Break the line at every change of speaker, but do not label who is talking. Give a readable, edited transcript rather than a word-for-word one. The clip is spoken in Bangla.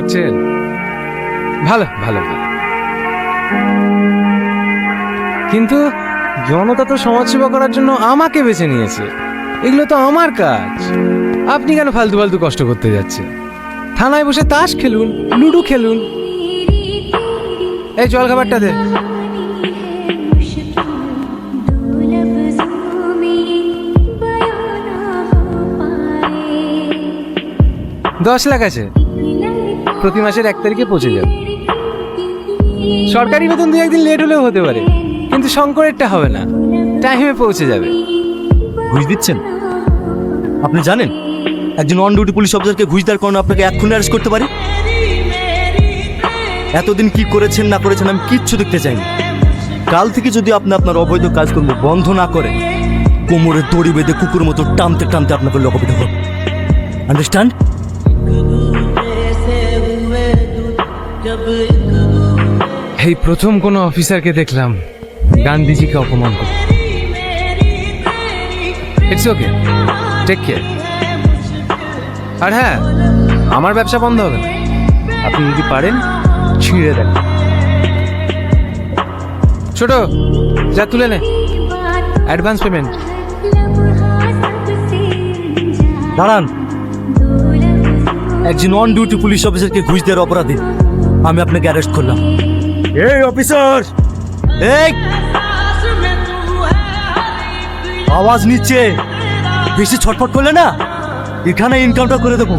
হচ্ছেন ভালো ভালো ভালো, কিন্তু জনতা তো সমাজসেবা করার জন্য আমাকে বেছে নিয়েছে। এগুলো তো আমার কাজ। আপনি কেন ফালতু ফালতু কষ্ট করতে যাচ্ছেন? থানায় বসে তাস খেলুন, লুডো খেলুন। এই জল খাবারটা দে। 10 লাখ আছে, প্রতি মাসের 1 তারিখে পৌঁছে যাবে। সরকারি বেতন 2 একদিন লেট হলেও হতে পারে, কিন্তু শঙ্করেরটা হবে না, টাইমে পৌঁছে যাবে।
ঘুষ দিচ্ছেন? আপনি জানেন একজন অন ডিউটি পুলিশ অফিসারকে ঘুষ দেওয়ার কারণে আপনাকে এক্ষুনি অ্যারেস্ট করতে পারে। এতদিন কি করেছেন না করেছেন আমি কিচ্ছু দেখতে চাইনি। কাল থেকে যদি আপনি আপনার অবৈধ কাজকর্ম বন্ধ না করে, কোমরে দড়ি বেঁধে কুকুর মতো টানতে টানতে আপনাকে লকপিট হবে। আন্ডারস্ট্যান্ড?
এই প্রথম কোনো অফিসারকে দেখলাম গান্ধীজিকে অপমান করে। It's okay, take care. আর হ্যাঁ, আমার ব্যবসা বন্ধ হবে না। আপনি যদি পারেন ছিঁড়ে দেন। ছোট, যা তুলে নে, অ্যাডভান্স পেমেন্ট।
দাঁড়ান, একজন অন ডিউটি পুলিশ অফিসারকে ঘুষ দেওয়ার অপরাধে আমি আপনাকে অ্যারেস্ট করলাম। এই অফিসার, এই আওয়াজ নিচ্ছে, বেশি ছটফট করলে না এখানে ইনকাউন্টার করে দেবো।